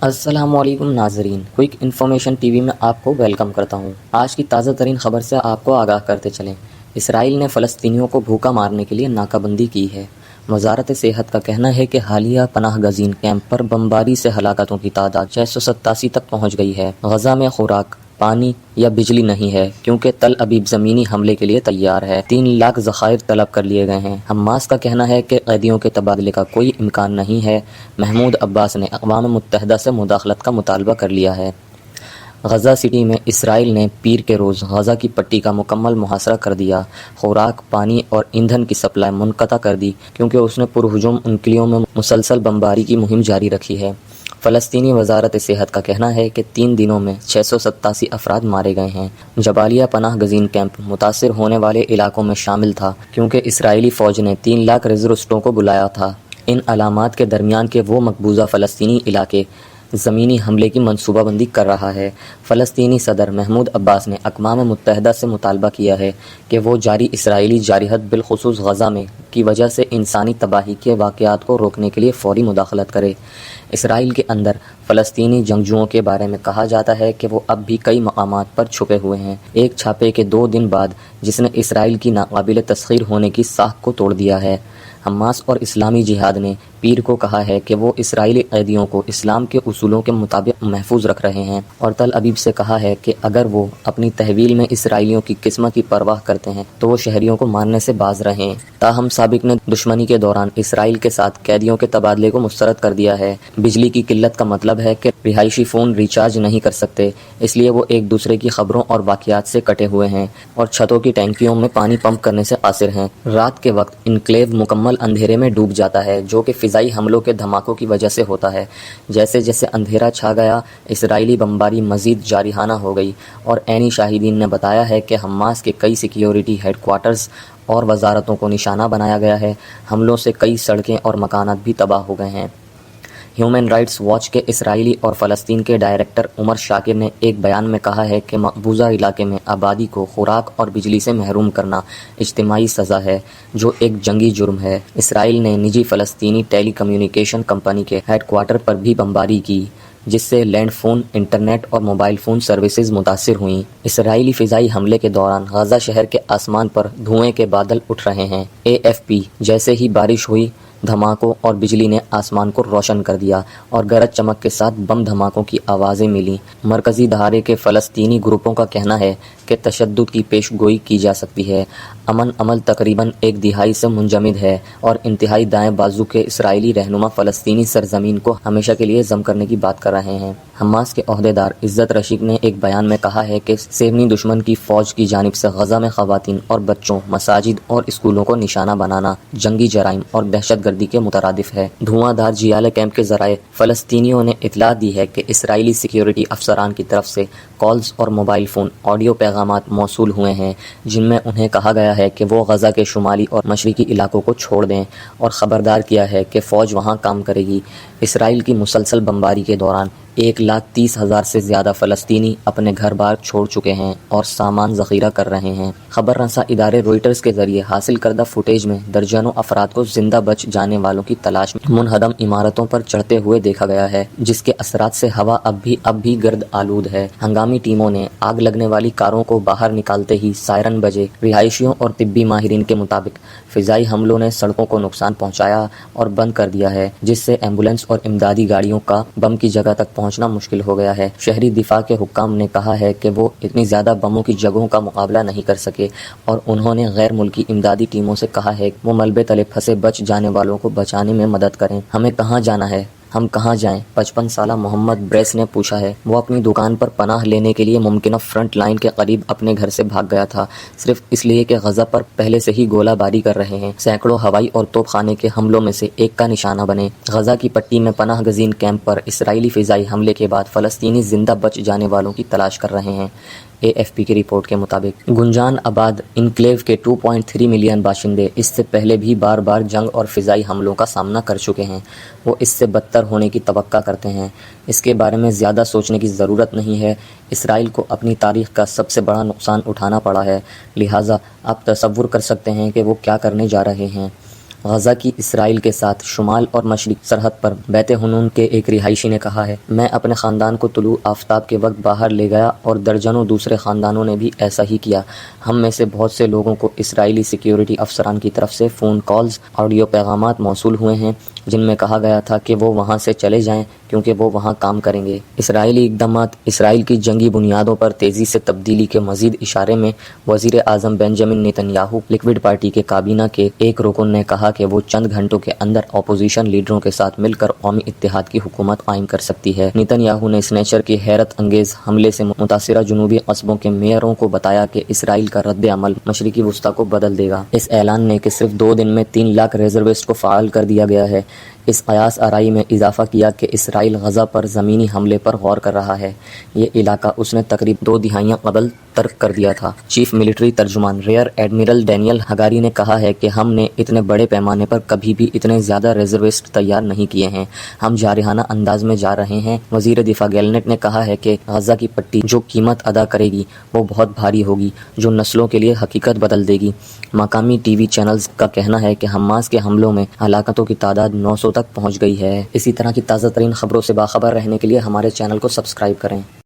السلام علیکم ناظرین، کوئک انفارمیشن ٹی وی میں آپ کو ویلکم کرتا ہوں۔ آج کی تازہ ترین خبر سے آپ کو آگاہ کرتے چلیں۔ اسرائیل نے فلسطینیوں کو بھوکا مارنے کے لیے ناکہ بندی کی ہے۔ وزارت صحت کا کہنا ہے کہ حالیہ پناہ گزین کیمپ پر بمباری سے ہلاکتوں کی تعداد 687 تک پہنچ گئی ہے۔ غزہ میں خوراک، پانی یا بجلی نہیں ہے کیونکہ تل ابیب زمینی حملے کے لیے تیار ہے۔ 3 لاکھ ذخائر طلب کر لیے گئے ہیں۔ حماس کا کہنا ہے کہ قیدیوں کے تبادلے کا کوئی امکان نہیں ہے۔ محمود عباس نے اقوام متحدہ سے مداخلت کا مطالبہ کر لیا ہے۔ غزہ سٹی میں اسرائیل نے پیر کے روز غزہ کی پٹی کا مکمل محاصرہ کر دیا۔ خوراک، پانی اور ایندھن کی سپلائی منقطع کر دی کیونکہ اس نے پرہجوم انکلیوں میں مسلسل بمباری کی مہم جاری رکھی ہے۔ فلسطینی وزارت صحت کا کہنا ہے کہ 3 دنوں میں 687 افراد مارے گئے ہیں۔ جبالیہ پناہ گزین کیمپ متاثر ہونے والے علاقوں میں شامل تھا کیونکہ اسرائیلی فوج نے 3 لاکھ ریزروسٹوں کو بلایا تھا۔ ان علامات کے درمیان کہ وہ مقبوضہ فلسطینی علاقے زمینی حملے کی منصوبہ بندی کر رہا ہے۔ فلسطینی صدر محمود عباس نے اقوام متحدہ سے مطالبہ کیا ہے کہ وہ جاری اسرائیلی جارحیت بالخصوص غزہ میں کی وجہ سے انسانی تباہی کے واقعات کو روکنے کے لیے فوری مداخلت کرے۔ اسرائیل کے اندر فلسطینی جنگجوؤں کے بارے میں کہا جاتا ہے کہ وہ اب بھی کئی مقامات پر چھپے ہوئے ہیں۔ ایک چھاپے کے 2 دن بعد جس نے اسرائیل کی ناقابل تسخیر ہونے کی ساکھ کو توڑ دیا ہے۔ حماس اور اسلامی جہاد نے پیر کو کہا ہے کہ وہ اسرائیلی قیدیوں کو اسلام کے اصولوں کے مطابق محفوظ رکھ رہے ہیں اور تل ابیب سے کہا ہے کہ اگر وہ اپنی تحویل میں اسرائیلیوں کی قسمت کی پرواہ کرتے ہیں تو وہ شہریوں کو مارنے سے باز رہیں۔ تاہم سابق نے دشمنی کے دوران اسرائیل کے ساتھ قیدیوں کے تبادلے کو مسترد کر دیا ہے۔ بجلی کی قلت کا مطلب ہے کہ رہائشی فون ریچارج نہیں کر سکتے، اس لیے وہ ایک دوسرے کی خبروں اور واقعات سے کٹے ہوئے ہیں اور چھتوں کی ٹینکیوں میں پانی پمپ کرنے سے قاصر ہیں۔ رات کے وقت انکلیو مکمل اندھیرے میں ڈوب جاتا ہے جو کہ فضائی حملوں کے دھماکوں کی وجہ سے ہوتا ہے۔ جیسے جیسے اندھیرا چھا گیا، اسرائیلی بمباری مزید جارحانہ ہو گئی اور عینی شاہدین نے بتایا ہے کہ حماس کے کئی سیکیورٹی ہیڈ کوارٹرز اور وزارتوں کو نشانہ بنایا گیا ہے۔ حملوں سے کئی سڑکیں اور مکانات بھی تباہ ہو گئے ہیں۔ ہیومن رائٹس واچ کے اسرائیلی اور فلسطین کے ڈائریکٹر عمر شاکر نے ایک بیان میں کہا ہے کہ مقبوضہ علاقے میں آبادی کو خوراک اور بجلی سے محروم کرنا اجتماعی سزا ہے جو ایک جنگی جرم ہے۔ اسرائیل نے نجی فلسطینی ٹیلی کمیونیکیشن کمپنی کے ہیڈ کوارٹر پر بھی بمباری کی جس سے لینڈ فون، انٹرنیٹ اور موبائل فون سروسز متاثر ہوئیں۔ اسرائیلی فضائی حملے کے دوران غزہ شہر کے آسمان پر دھوئیں کے بادل اٹھ رہے ہیں۔ AFP جیسے ہی بارش ہوئی، دھماکوں اور بجلی نے آسمان کو روشن کر دیا اور گرج چمک کے ساتھ بم دھماکوں کی آوازیں ملیں۔ مرکزی دھارے کے فلسطینی گروپوں کا کہنا ہے کہ تشدد کی پیش گوئی کی جا سکتی ہے۔ امن عمل تقریباً 1/2 سے منجمد ہے اور انتہائی دائیں بازو کے اسرائیلی رہنما فلسطینی سرزمین کو ہمیشہ کے لیے ضم کرنے کی بات کر رہے ہیں۔ حماس کے عہدیدار عزت رشید نے ایک بیان میں کہا ہے کہ صہیونی دشمن کی فوج کی جانب سے غزہ میں خواتین اور بچوں، مساجد اور اسکولوں کو نشانہ بنانا جنگی جرائم اور دہشت گردی کے مترادف ہے۔ دھواں دھار جیالہ کیمپ کے ذرائع فلسطینیوں نے اطلاع دی ہے کہ اسرائیلی سیکیورٹی افسران کی طرف سے کالز اور موبائل فون آڈیو پیغامات موصول ہوئے ہیں جن میں انہیں کہا گیا ہے کہ وہ غزہ کے شمالی اور مشرقی علاقوں کو چھوڑ دیں اور خبردار کیا ہے کہ فوج وہاں کام کرے گی۔ اسرائیل کی مسلسل بمباری کے دوران 1,30,000 سے زیادہ فلسطینی اپنے گھر بار چھوڑ چکے ہیں اور سامان ذخیرہ کر رہے ہیں۔ خبر رساں ادارے روئٹرز کے ذریعے حاصل کردہ فوٹیج میں درجنوں افراد کو زندہ بچ جانے والوں کی تلاش میں منہدم عمارتوں پر چڑھتے ہوئے دیکھا گیا ہے جس کے اثرات سے ہوا اب بھی گرد آلود ہے۔ ہنگامی ٹیموں نے آگ لگنے والی کاروں کو باہر نکالتے ہی سائرن بجے۔ رہائشیوں اور طبی ماہرین کے مطابق فضائی حملوں نے سڑکوں کو نقصان پہنچایا اور بند کر دیا ہے جس سے ایمبولینس اور امدادی گاڑیوں کا بم کی جگہ تک پہنچنا مشکل ہو گیا ہے۔ شہری دفاع کے حکام نے کہا ہے کہ وہ اتنی زیادہ بموں کی جگہوں کا مقابلہ نہیں کر سکے اور انہوں نے غیر ملکی امدادی ٹیموں سے کہا ہے کہ وہ ملبے تلے پھنسے بچ جانے والوں کو بچانے میں مدد کریں۔ ہمیں کہاں جانا ہے؟ ہم کہاں جائیں؟ 55 سالہ محمد بریس نے پوچھا ہے۔ وہ اپنی دکان پر پناہ لینے کے لیے ممکنہ فرنٹ لائن کے قریب اپنے گھر سے بھاگ گیا تھا صرف اس لیے کہ غزہ پر پہلے سے ہی گولہ باری کر رہے ہیں۔ سینکڑوں ہوائی اور توپ خانے کے حملوں میں سے ایک کا نشانہ بنے۔ غزہ کی پٹی میں پناہ گزین کیمپ پر اسرائیلی فضائی حملے کے بعد فلسطینی زندہ بچ جانے والوں کی تلاش کر رہے ہیں۔ AFP کی رپورٹ کے مطابق گنجان آباد انکلیو کے 2.3 ملین باشندے اس سے پہلے بھی بار بار جنگ اور فضائی حملوں کا سامنا کر چکے ہیں۔ وہ اس سے بدتر ہونے کی توقع کرتے ہیں۔ اس کے بارے میں زیادہ سوچنے کی ضرورت نہیں ہے۔ اسرائیل کو اپنی تاریخ کا سب سے بڑا نقصان اٹھانا پڑا ہے، لہٰذا آپ تصور کر سکتے ہیں کہ وہ کیا کرنے جا رہے ہیں۔ غزہ کی اسرائیل کے ساتھ شمال اور مشرق سرحد پر بیت حنون کے ایک رہائشی نے کہا ہے، میں اپنے خاندان کو طلوع آفتاب کے وقت باہر لے گیا اور درجنوں دوسرے خاندانوں نے بھی ایسا ہی کیا۔ ہم میں سے بہت سے لوگوں کو اسرائیلی سیکیورٹی افسران کی طرف سے فون کالز، آڈیو پیغامات موصول ہوئے ہیں جن میں کہا گیا تھا کہ وہ وہاں سے چلے جائیں کیونکہ وہ وہاں کام کریں گے۔ اسرائیلی اقدامات اسرائیل کی جنگی بنیادوں پر تیزی سے تبدیلی کے مزید اشارے میں وزیر اعظم Benjamin Netanyahu Likud party کے کابینہ کے ایک رکن نے کہا کہ وہ چند گھنٹوں کے اندر اپوزیشن لیڈروں کے ساتھ مل کر قومی اتحاد کی حکومت قائم کر سکتی ہے۔ نیتن یاہو نے سنیچر کے حیرت انگیز حملے سے متاثرہ جنوبی قصبوں کے میئروں کو بتایا کہ اسرائیل کا رد عمل مشرقی وسطی کو بدل دے گا۔ اس اعلان نے کہ صرف 2 دن میں 3 لاکھ ریزروسٹ کو فعال کر دیا گیا ہے، اس قیاس آرائی میں اضافہ کیا کہ اسرائیل غزہ پر زمینی حملے پر غور کر رہا ہے۔ یہ علاقہ اس نے تقریباً 2 دہائیاں قبل ترک کر دیا تھا۔ چیف ملٹری ترجمان ریئر ایڈمرل ڈینیل ہگاری نے کہا ہے کہ ہم نے اتنے بڑے پیمانے پر کبھی بھی اتنے زیادہ ریزروسٹ تیار نہیں کیے ہیں، ہم جارحانہ انداز میں جا رہے ہیں۔ وزیر دفاع گیلنٹ نے کہا ہے کہ غزہ کی پٹی جو قیمت ادا کرے گی وہ بہت بھاری ہوگی، جو نسلوں کے لیے حقیقت بدل دے گی۔ مقامی ٹی وی چینلز کا کہنا ہے کہ حماس کے حملوں میں ہلاکتوں کی تعداد 900 تک پہنچ گئی ہے۔ اسی طرح کی تازہ ترین خبروں سے باخبر رہنے کے لیے ہمارے چینل کو سبسکرائب کریں۔